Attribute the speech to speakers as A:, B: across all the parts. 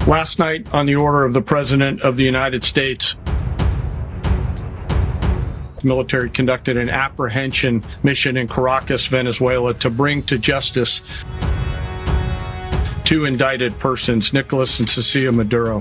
A: Last night, on the order of the President of the United States, the military conducted an apprehension mission in Caracas, Venezuela, to bring to justice two indicted persons, Nicolas and Cecilia Maduro.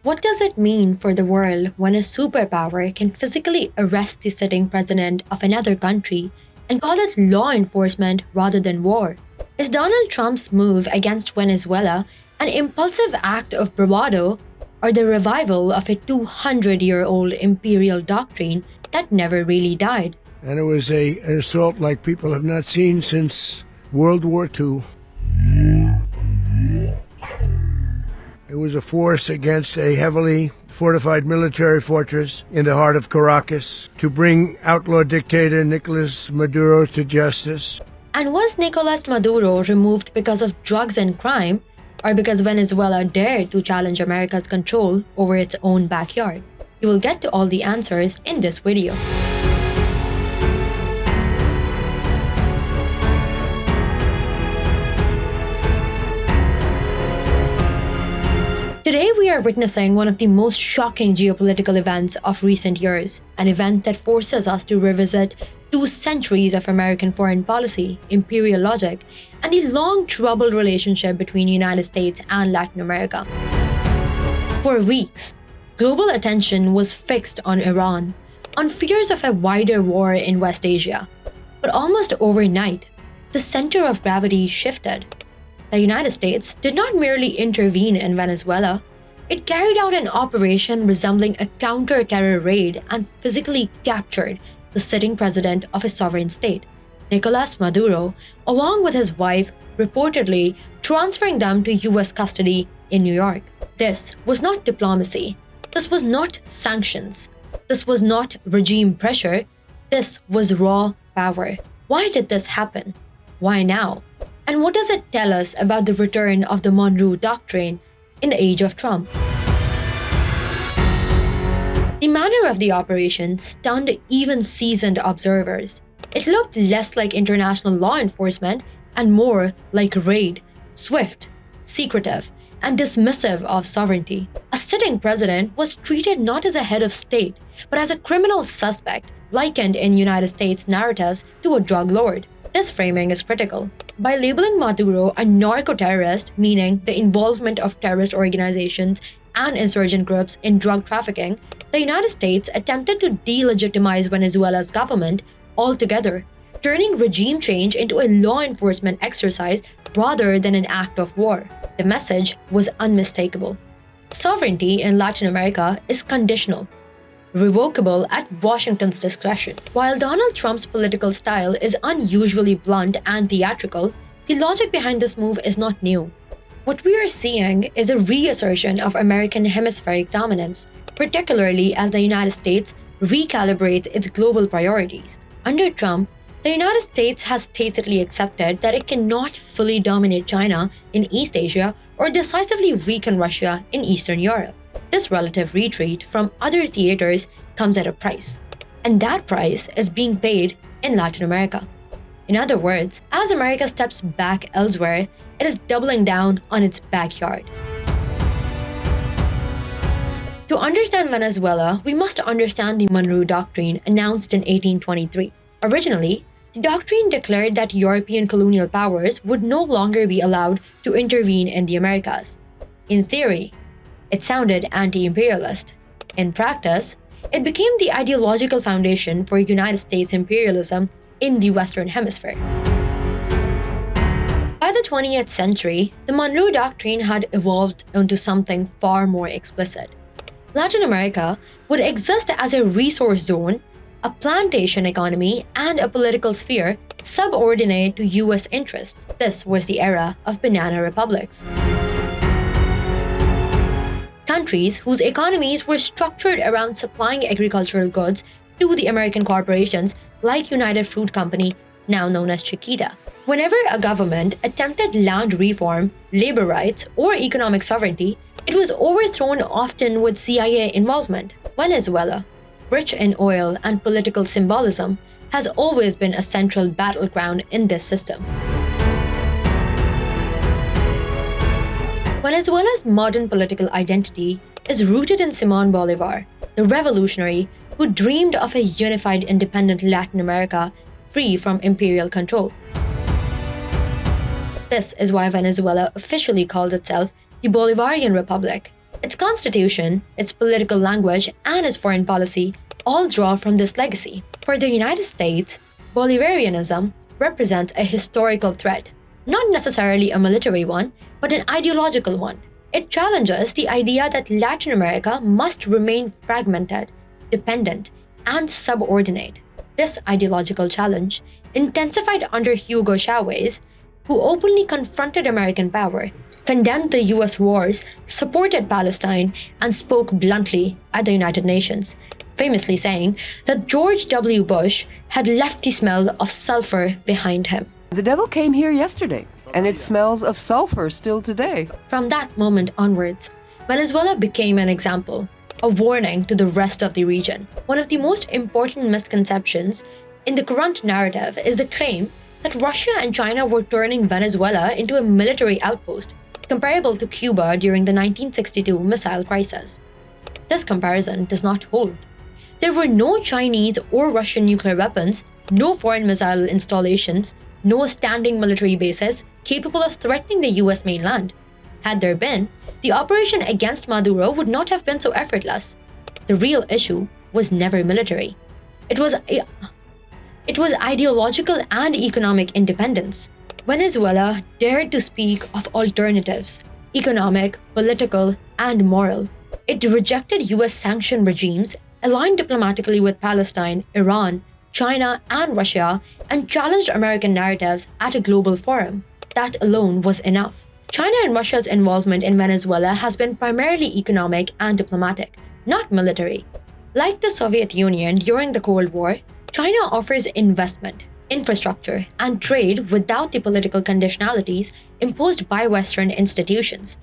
B: What does it mean for the world when a superpower can physically arrest the sitting president of another country and call it law enforcement rather than war? Is Donald Trump's move against Venezuela an impulsive act of bravado or the revival of a 200-year-old imperial doctrine that never really died?
C: And it was an assault like people have not seen since World War II. It was a force against a heavily fortified military fortress in the heart of Caracas to bring outlaw dictator Nicolas Maduro to justice.
B: And was Nicolas Maduro removed because of drugs and crime, or because Venezuela dared to challenge America's control over its own backyard? You will get to all the answers in this video. Today, we are witnessing one of the most shocking geopolitical events of recent years, an event that forces us to revisit 2 centuries of American foreign policy, imperial logic, and the long troubled relationship between the United States and Latin America. For weeks, global attention was fixed on Iran, on fears of a wider war in West Asia. But almost overnight, the center of gravity shifted. The United States did not merely intervene in Venezuela, it carried out an operation resembling a counter-terror raid and physically captured the sitting president of a sovereign state, Nicolas Maduro, along with his wife, reportedly transferring them to US custody in New York. This was not diplomacy. This was not sanctions. This was not regime pressure. This was raw power. Why did this happen? Why now? And what does it tell us about the return of the Monroe Doctrine in the age of Trump? The manner of the operation stunned even seasoned observers. It looked less like international law enforcement and more like raid, swift, secretive, and dismissive of sovereignty. A sitting president was treated not as a head of state, but as a criminal suspect, likened in United States narratives to a drug lord. This framing is critical. By labeling Maduro a narco-terrorist, meaning the involvement of terrorist organizations and insurgent groups in drug trafficking, the United States attempted to delegitimize Venezuela's government altogether, turning regime change into a law enforcement exercise rather than an act of war. The message was unmistakable. Sovereignty in Latin America is conditional, revocable at Washington's discretion. While Donald Trump's political style is unusually blunt and theatrical, the logic behind this move is not new. What we are seeing is a reassertion of American hemispheric dominance, particularly as the United States recalibrates its global priorities. Under Trump, the United States has tacitly accepted that it cannot fully dominate China in East Asia or decisively weaken Russia in Eastern Europe. This relative retreat from other theaters comes at a price, and that price is being paid in Latin America. In other words, as America steps back elsewhere, it is doubling down on its backyard. To understand Venezuela, we must understand the Monroe Doctrine announced in 1823. Originally, the doctrine declared that European colonial powers would no longer be allowed to intervene in the Americas. In theory, it sounded anti-imperialist. In practice, it became the ideological foundation for United States imperialism in the Western Hemisphere. By the 20th century, the Monroe Doctrine had evolved into something far more explicit. Latin America would exist as a resource zone, a plantation economy, and a political sphere subordinate to US interests. This was the era of banana republics. Countries whose economies were structured around supplying agricultural goods to the American corporations like United Fruit Company, now known as Chiquita. Whenever a government attempted land reform, labor rights, or economic sovereignty, it was overthrown often with CIA involvement. Venezuela, rich in oil and political symbolism, has always been a central battleground in this system. Venezuela's modern political identity is rooted in Simón Bolívar, the revolutionary who dreamed of a unified independent Latin America free from imperial control. This is why Venezuela officially calls itself the Bolivarian Republic. Its constitution, its political language, and its foreign policy all draw from this legacy. For the United States, Bolivarianism represents a historical threat, not necessarily a military one, but an ideological one. It challenges the idea that Latin America must remain fragmented, dependent, and subordinate. This ideological challenge intensified under Hugo Chavez, who openly confronted American power, condemned the US wars, supported Palestine, and spoke bluntly at the United Nations, famously saying that George W. Bush had left the smell of sulfur behind him.
D: The devil came here yesterday, and it smells of sulfur still today.
B: From that moment onwards, Venezuela became an example, a warning to the rest of the region. One of the most important misconceptions in the current narrative is the claim that Russia and China were turning Venezuela into a military outpost, comparable to Cuba during the 1962 missile crisis. This comparison does not hold. There were no Chinese or Russian nuclear weapons, no foreign missile installations, no standing military bases capable of threatening the US mainland. Had there been, the operation against Maduro would not have been so effortless. The real issue was never military. It was ideological and economic independence. Venezuela dared to speak of alternatives, economic, political, and moral. It rejected US sanctioned regimes, aligned diplomatically with Palestine, Iran, China, and Russia, and challenged American narratives at a global forum. That alone was enough. China and Russia's involvement in Venezuela has been primarily economic and diplomatic, not military. Like the Soviet Union during the Cold War, China offers investment, infrastructure, and trade without the political conditionalities imposed by Western institutions.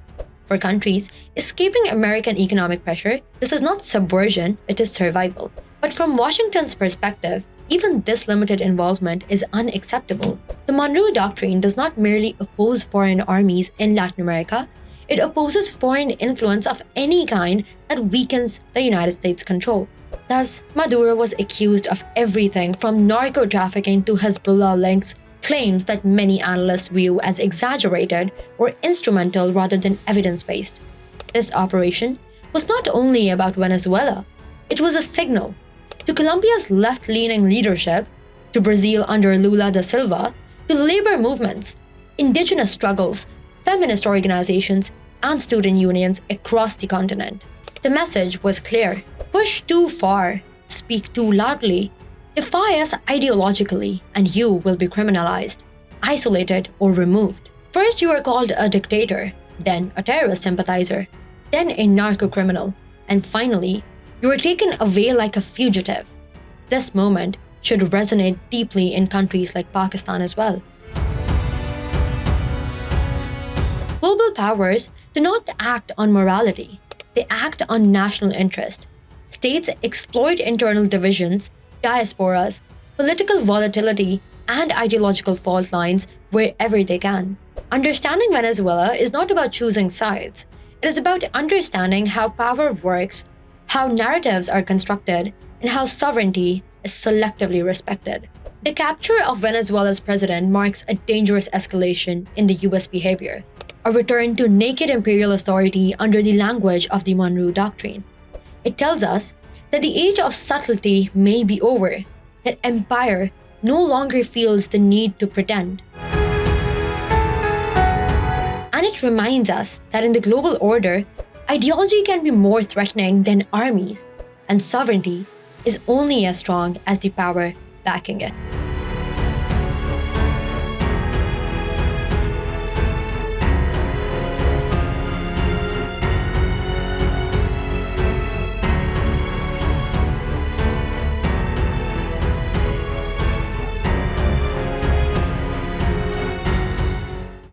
B: For countries escaping American economic pressure, this is not subversion, it is survival. But from Washington's perspective, even this limited involvement is unacceptable. The Monroe Doctrine does not merely oppose foreign armies in Latin America, it opposes foreign influence of any kind that weakens the United States' control. Thus, Maduro was accused of everything from narco-trafficking to Hezbollah links, claims that many analysts view as exaggerated or instrumental rather than evidence-based. This operation was not only about Venezuela, it was a signal to Colombia's left-leaning leadership, to Brazil under Lula da Silva, to labor movements, indigenous struggles, feminist organizations, and student unions across the continent. The message was clear. Push too far, speak too loudly, defy us ideologically, and you will be criminalized, isolated, or removed. First you are called a dictator, then a terrorist sympathizer, then a narco-criminal, and finally, you are taken away like a fugitive. This moment should resonate deeply in countries like Pakistan as well. Global powers do not act on morality, they act on national interest. States exploit internal divisions, diasporas, political volatility, and ideological fault lines wherever they can. Understanding Venezuela is not about choosing sides. It is about understanding how power works, how narratives are constructed, and how sovereignty is selectively respected. The capture of Venezuela's president marks a dangerous escalation in the US behavior, a return to naked imperial authority under the language of the Monroe Doctrine. It tells us that the age of subtlety may be over, that empire no longer feels the need to pretend. And it reminds us that in the global order, ideology can be more threatening than armies, and sovereignty is only as strong as the power backing it.